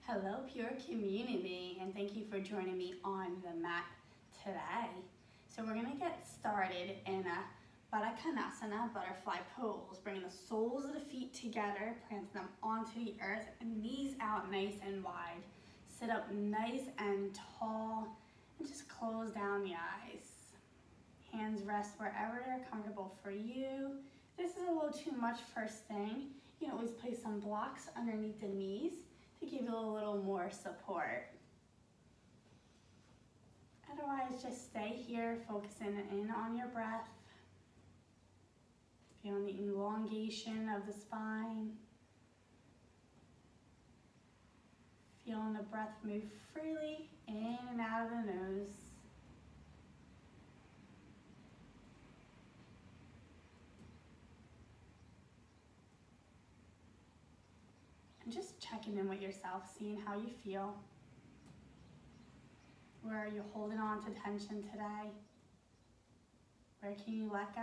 Hello, Pure Community, and thank you for joining me on the mat today. So we're gonna get started in a Uttanasana, butterfly pose, bringing the soles of the feet together, planting them onto the earth, and knees out nice and wide. Sit up nice and tall, and just close down the eyes. Hands rest wherever they're comfortable for you. This is a little too much first thing. You can always place some blocks underneath the knees to give you a little more support. Otherwise, just stay here, focusing in on your breath. Feeling the elongation of the spine. Feeling the breath move freely in and out of the nose. And just checking in with yourself, seeing how you feel. Where are you holding on to tension today? Where can you let go?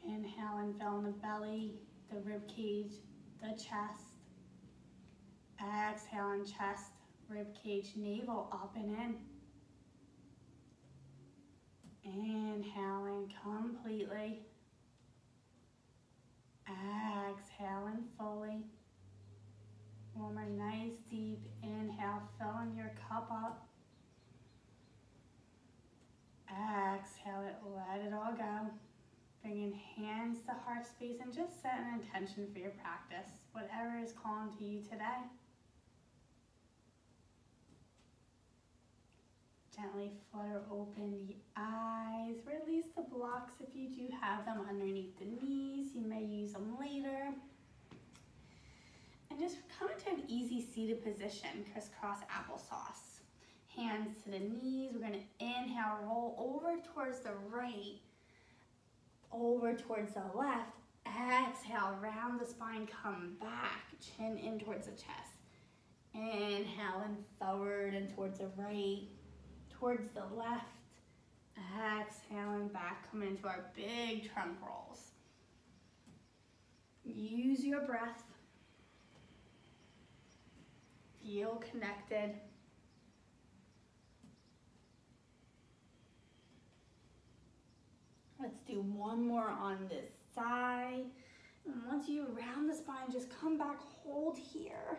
Inhale and fill in the belly, the rib cage, the chest. Exhale and chest, rib cage, navel up and in. Inhaling completely. Exhaling fully. One more nice deep inhale, filling your cup up. Exhale it, let it all go. Bringing hands to heart space and just set an intention for your practice, whatever is calling to you today. Gently flutter open the eyes. Release the blocks if you do have them underneath the knees. You may use them later. And just come into an easy seated position, crisscross applesauce. Hands to the knees. We're going to inhale, roll over towards the right, over towards the left. Exhale, round the spine, come back, chin in towards the chest. Inhale and forward and towards the right, towards the left. Exhale and back, coming into our big trunk rolls. Use your breath. Feel connected. Let's do one more on this side. And once you round the spine, just come back, hold here.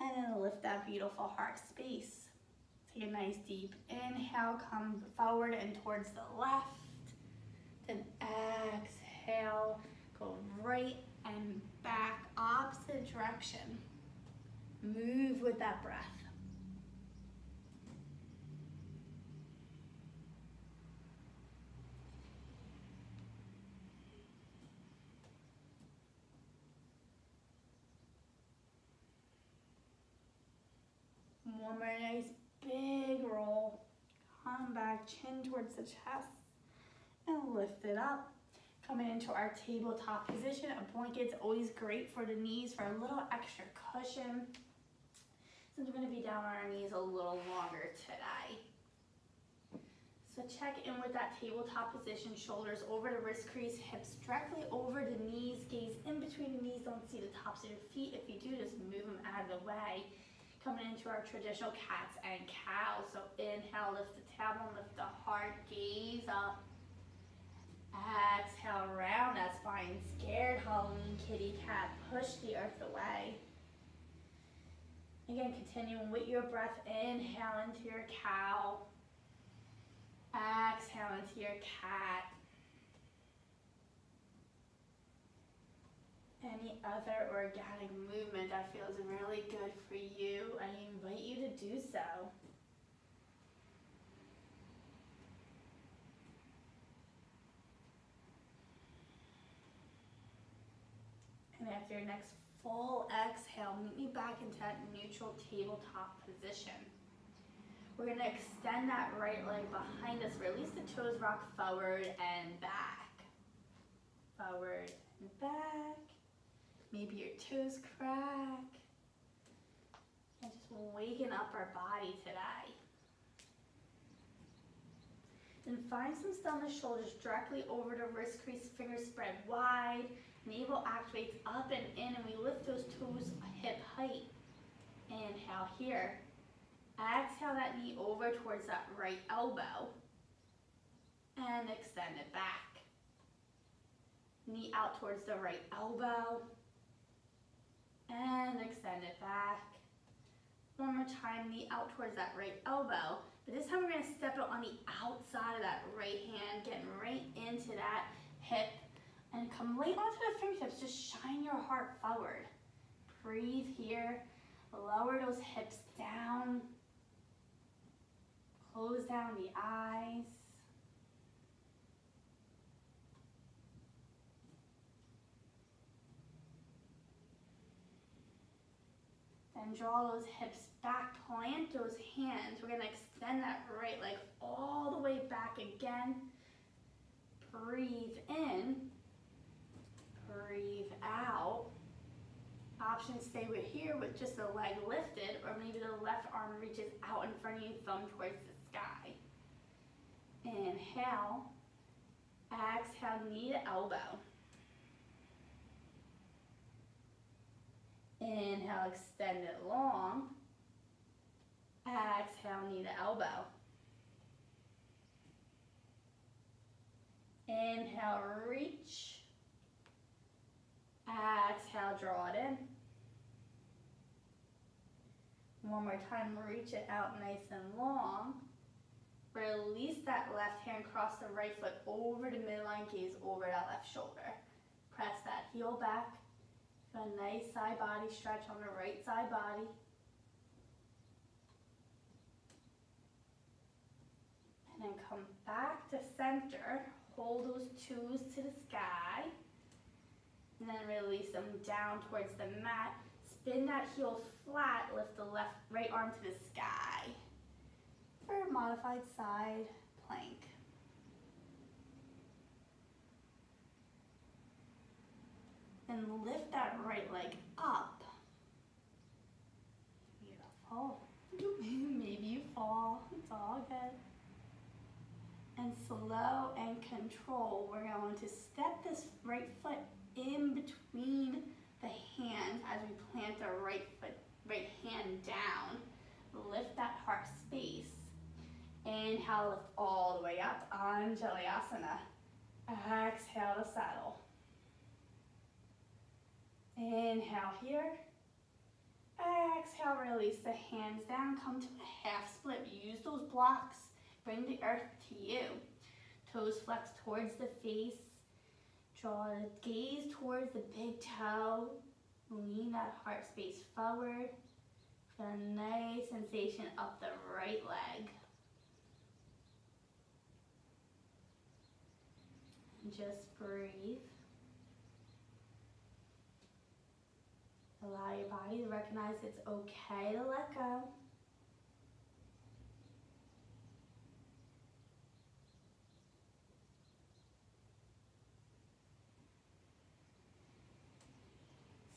And then lift that beautiful heart space. Take a nice deep inhale, come forward and towards the left. Then exhale, go right and back, opposite direction. Move with that breath. One more nice big roll. Come back, chin towards the chest, and lift it up. Coming into our tabletop position. A blanket's always great for the knees for a little extra cushion, since we're going to be down on our knees a little longer today. So check in with that tabletop position. Shoulders over the wrist crease, hips directly over the knees, gaze in between the knees. Don't see the tops of your feet. If you do, just move them out of the way. Coming into our traditional cats and cows. So inhale, lift the tailbone, lift the heart, gaze up. Exhale, round that spine. Scared Halloween kitty cat. Push the earth away. Again, continuing with your breath. Inhale into your cow. Exhale into your cat. Any other organic movement that feels really good for you, I invite you to do so. And after your next full exhale, meet me back into that neutral tabletop position. We're going to extend that right leg behind us. Release the toes, rock forward and back. Forward and back. Maybe your toes crack. And just waking up our body today. Then find some stillness, shoulders directly over the wrist crease, fingers spread wide. Navel activates up and in, and we lift those toes hip height. Inhale here. Exhale that knee over towards that right elbow. And extend it back. Knee out towards the right elbow. And extend it back. One more time, knee out towards that right elbow. But this time we're going to step it on the outside of that right hand, getting right into that hip. And come right onto the fingertips, just shine your heart forward. Breathe here, lower those hips down. Close down the eyes. Then draw those hips back, plant those hands. We're going to extend that right leg all the way back again. Breathe in, breathe out. Option stay with here with just the leg lifted, or maybe the left arm reaches out in front of you, thumb towards the sky. Inhale, exhale, knee to elbow. Inhale, extend it long. Exhale, knee to elbow. Inhale, reach. Exhale, draw it in. One more time, reach it out nice and long. Release that left hand, cross the right foot over the midline, gaze over that left shoulder. Press that heel back. A nice side body stretch on the right side body. And then come back to center. Hold those toes to the sky. And then release them down towards the mat. Spin that heel flat. Lift the right arm to the sky for a modified side plank. And lift that right leg up. Beautiful. Maybe you fall. It's all good. And slow and control, we're going to step this right foot in between the hands as we plant the right hand down. Lift that heart space. Inhale, lift all the way up. Anjalayasana. Exhale to saddle. Inhale here. Exhale, release the hands down. Come to a half split. Use those blocks. Bring the earth to you. Toes flex towards the face. Draw the gaze towards the big toe. Lean that heart space forward. Feel a nice sensation up the right leg. And just breathe. Allow your body to recognize it's okay to let go.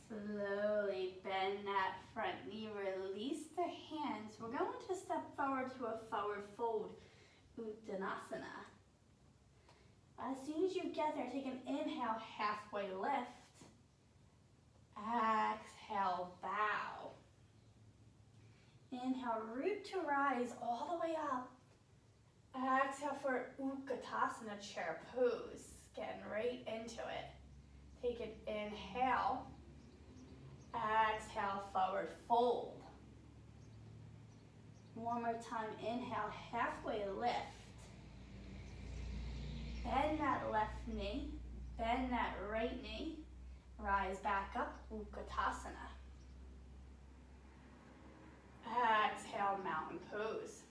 Slowly bend that front knee, release the hands. We're going to step forward to a forward fold, Uttanasana. As soon as you get there, take an inhale, halfway lift. Exhale, bow. Inhale, root to rise all the way up. Exhale for Uttanasana, chair pose. Getting right into it. Take an inhale. Exhale, forward fold. One more time, inhale, halfway lift. Bend that left knee, bend that right knee. Rise back up, Uttanasana. Exhale, mountain pose.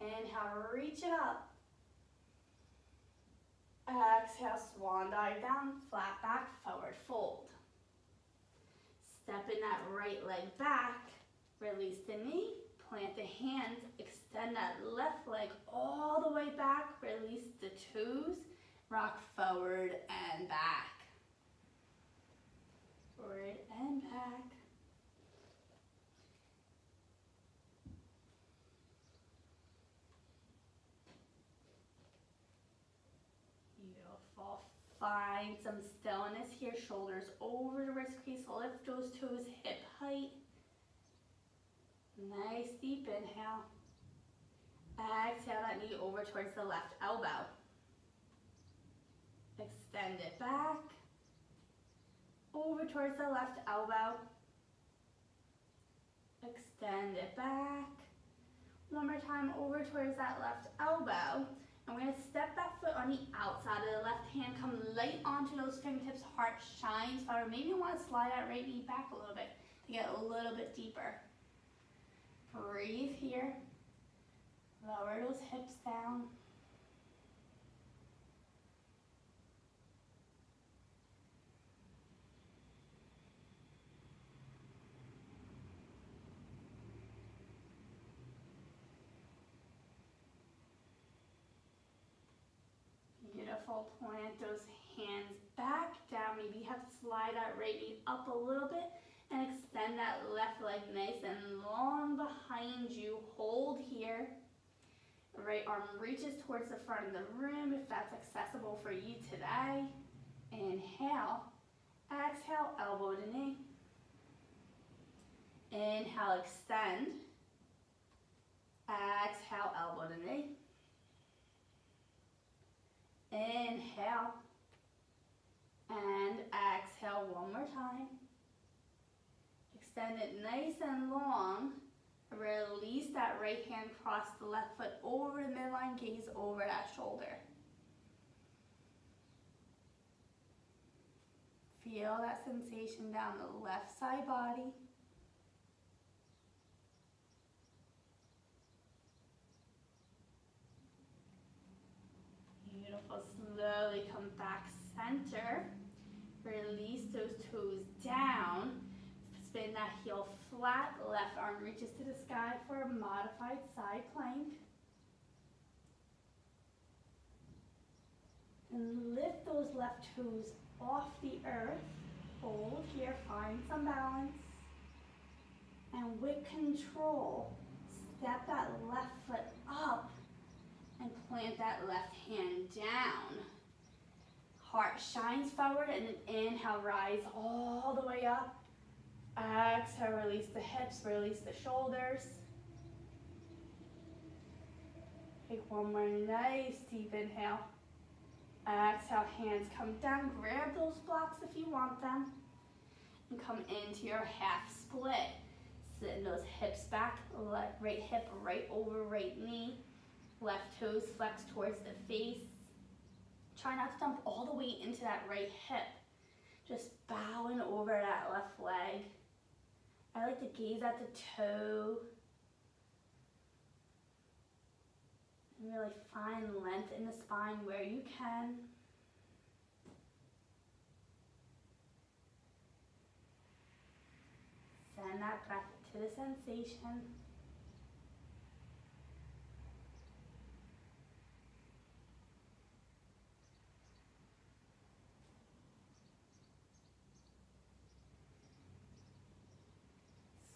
Inhale, reach it up. Exhale, swan dive down, flat back, forward fold. Step in that right leg back, release the knee, plant the hands, extend that left leg all the way back, release the toes, Rock forward and back. Forward and back. Beautiful. Find some stillness here. Shoulders over the wrist crease. Lift those toes hip height. Nice deep inhale. Exhale that knee over towards the left elbow. Extend it back. Over towards the left elbow. Extend it back. One more time over towards that left elbow. And we're going to step that foot on the outside of the left hand. Come light onto those fingertips. Heart shines forward. Maybe you want to slide that right knee back a little bit to get a little bit deeper. Breathe here. Lower those hips down. Beautiful. Plant those hands back down. Maybe you have to slide that right knee up a little bit and extend that left leg nice and long behind you. Hold here. Right arm reaches towards the front of the room if that's accessible for you today. Inhale. Exhale, elbow to knee. Inhale, extend. Exhale, elbow to knee. Inhale. And exhale one more time. Extend it nice and long. Release that right hand, cross the left foot over the midline, gaze over that shoulder. Feel that sensation down the left side body. Beautiful. Slowly come back center. Release those toes down. Spin that heel flat. Left arm reaches to the sky for a modified side plank. And lift those left toes off the earth. Hold here. Find some balance. And with control, step that left foot up and plant that left hand down. Heart shines forward and then inhale, rise all the way up. Exhale, release the hips, release the shoulders. Take one more nice deep inhale. Exhale, hands come down. Grab those blocks if you want them. And come into your half split. Send those hips back, right hip right over right knee. Left toes flex towards the face. Try not to dump all the weight into that right hip. Just bowing over that left leg. I like to gaze at the toe. And really find length in the spine where you can. Send that breath to the sensation.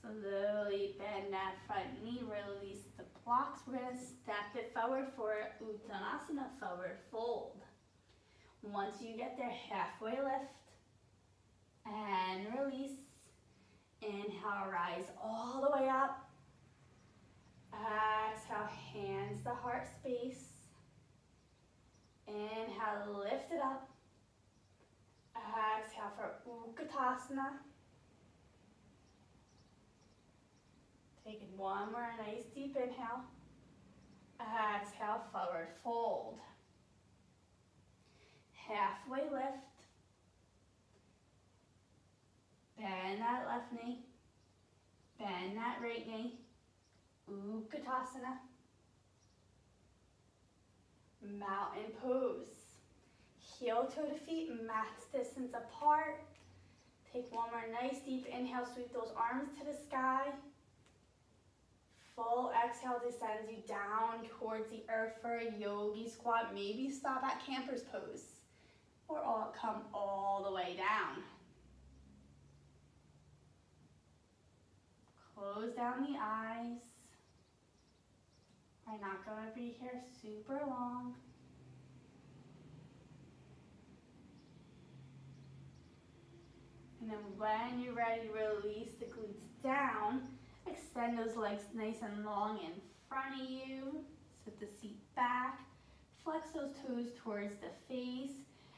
Slowly bend that front knee, release the blocks. We're going to step it forward for Uttanasana, forward fold. Once you get there, halfway lift and release. Inhale, rise all the way up. Exhale, hands to heart space. Inhale, lift it up. Exhale for Uttanasana. Take one more nice deep inhale. Exhale, forward fold. Halfway lift. Bend that left knee. Bend that right knee. Uttanasana. Mountain pose. Heel toe to feet, max distance apart. Take one more nice deep inhale. Sweep those arms to the sky. full exhale descends you down towards the earth for a yogi squat. Maybe stop at camper's pose or come all the way down. Close down the eyes. We're not going to be here super long. And then when you're ready, release the glutes down. Extend those legs nice and long in front of you. Sit the seat back. Flex those toes towards the face.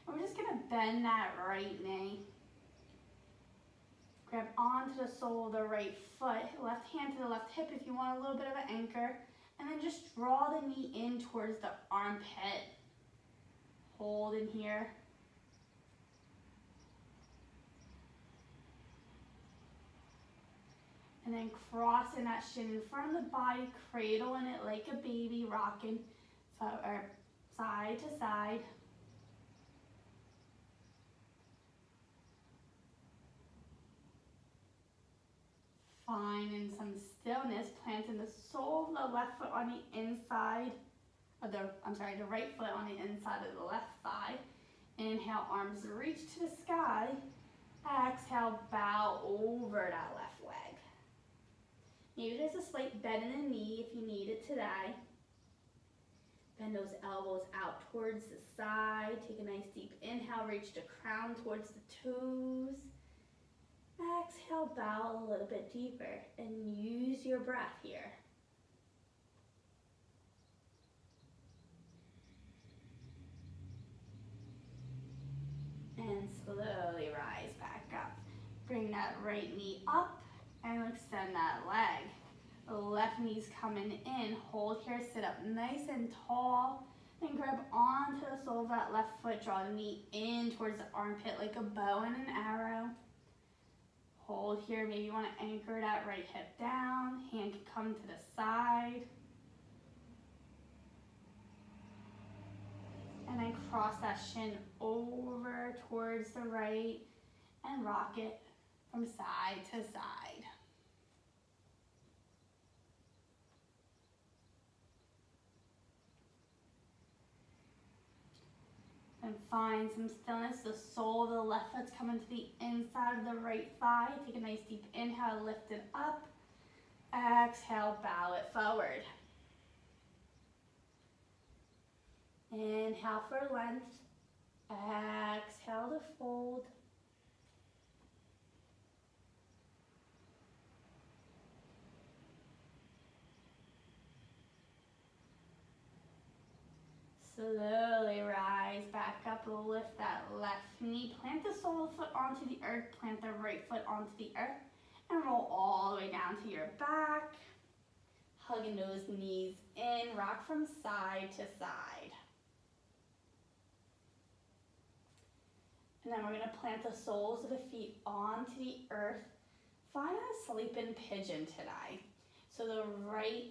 And we're just going to bend that right knee. Grab onto the sole of the right foot. Left hand to the left hip if you want a little bit of an anchor. And then just draw the knee in towards the armpit. Hold in here. And then crossing that shin in front of the body, cradling it like a baby, rocking side to side. Finding some stillness, planting the sole of the left foot on the inside of the right foot on the inside of the left thigh. Inhale, arms reach to the sky. Exhale, bow over that left leg. Maybe there's a slight bend in the knee if you need it today. Bend those elbows out towards the side. Take a nice deep inhale, reach the crown towards the toes. Exhale, bow a little bit deeper and use your breath here. And slowly rise back up. Bring that right knee up and extend that leg. The left knee's coming in. Hold here, sit up nice and tall. Then grab onto the sole of that left foot. Draw the knee in towards the armpit like a bow and an arrow. Hold here. Maybe you want to anchor that right hip down. Hand can come to the side. And then cross that shin over towards the right and rock it from side to side. And find some stillness. The sole of the left foot's coming to the inside of the right thigh. Take a nice deep inhale, lift it up. Exhale, bow it forward. Inhale for length. Exhale to fold. Slowly rise back up, lift that left knee, plant the sole of the foot onto the earth, plant the right foot onto the earth, and roll all the way down to your back. Hugging those knees in, rock from side to side. And then we're going to plant the soles of the feet onto the earth. Find a sleeping pigeon today. So the right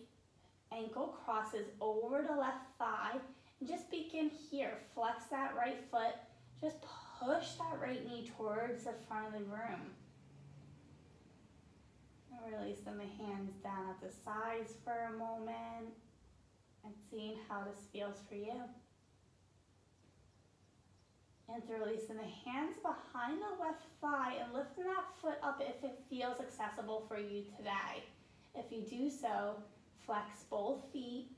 ankle crosses over the left thigh. And just begin here. Flex that right foot. Just push that right knee towards the front of the room. And releasing the hands down at the sides for a moment. And seeing how this feels for you. And releasing the hands behind the left thigh and lifting that foot up if it feels accessible for you today. If you do so, flex both feet.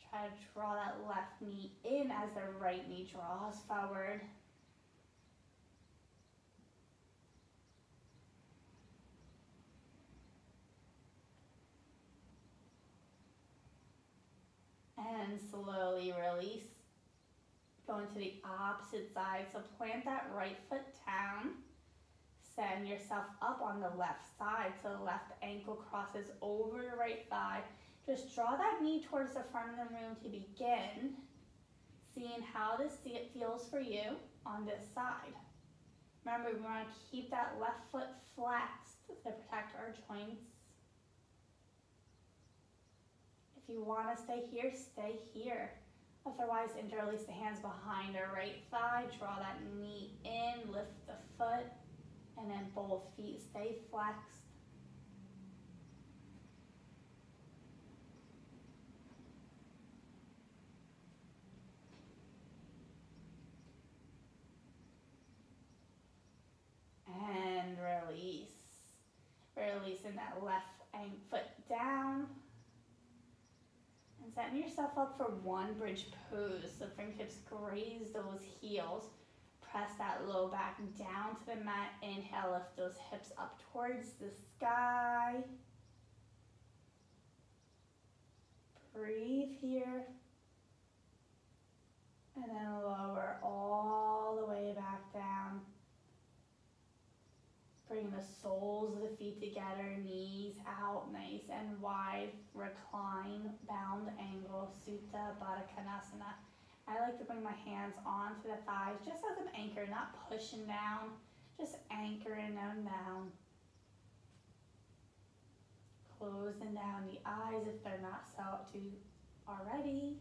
Try to draw that left knee in as the right knee draws forward. And slowly release. Going to the opposite side. So plant that right foot down. Send yourself up on the left side. So the left ankle crosses over the right thigh. Just draw that knee towards the front of the room to begin. Seeing how this feels for you on this side. Remember, we want to keep that left foot flexed to protect our joints. If you want to stay here, stay here. Otherwise, interlace the hands behind our right thigh. Draw that knee in, lift the foot. And then both feet stay flexed. And release. Releasing that left foot down. And setting yourself up for one bridge pose. So fingertips graze those heels. Press that low back down to the mat. Inhale, lift those hips up towards the sky. Breathe here. And then lower all the way back down. Bring the soles of the feet together, knees out, nice and wide. Recline, bound angle, Supta Baddha Konasana. I like to bring my hands onto the thighs just as an anchor, not pushing down, just anchoring them down. Closing down the eyes if they're not so to already.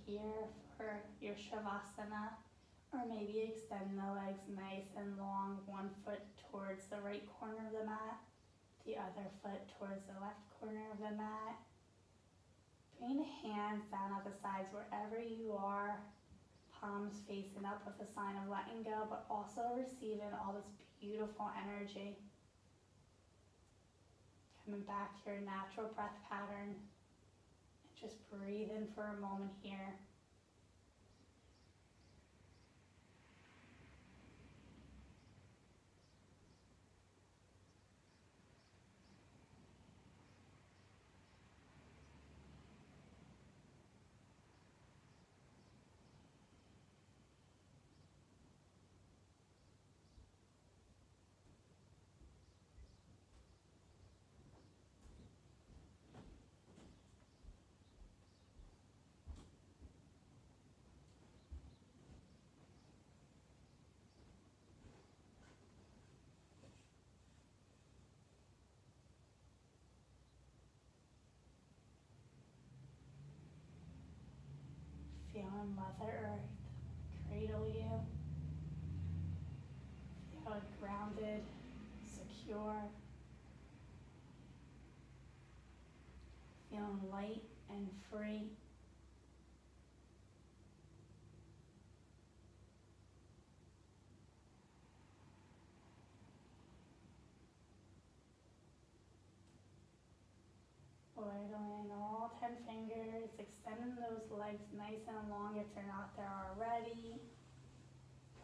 Here for your Shavasana, or maybe extend the legs nice and long, one foot towards the right corner of the mat, the other foot towards the left corner of the mat. Bring the hands down at the sides wherever you are, palms facing up with a sign of letting go, but also receiving all this beautiful energy. Coming back to your natural breath pattern. Just breathe in for a moment here. Feeling Mother Earth cradle you. Feeling grounded, secure. Feeling light and free. Wiggling all 10 fingers, extending those legs nice and long if they're not there already.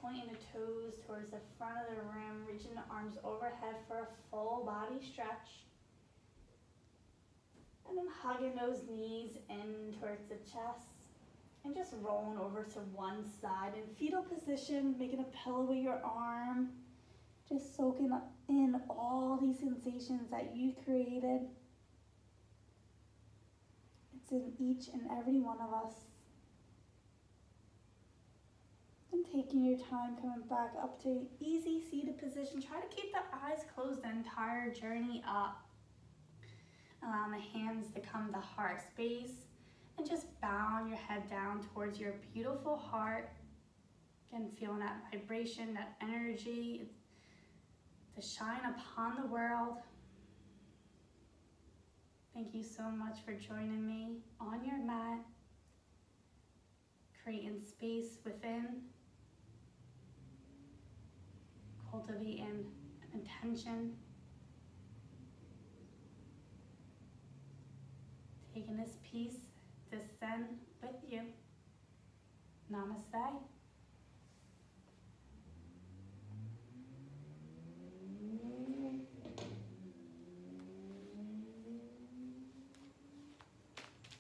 Pointing the toes towards the front of the room, reaching the arms overhead for a full body stretch. And then hugging those knees in towards the chest. And just rolling over to one side in fetal position, making a pillow with your arm. Just soaking in all these sensations that you created. It's in each and every one of us. And taking your time coming back up to an easy seated position. Try to keep the eyes closed the entire journey up. Allowing the hands to come to heart space. And just bowing your head down towards your beautiful heart. Again, feeling that vibration, that energy to shine upon the world. Thank you so much for joining me on your mat, creating space within, cultivating an intention, taking this peace to send with you. Namaste.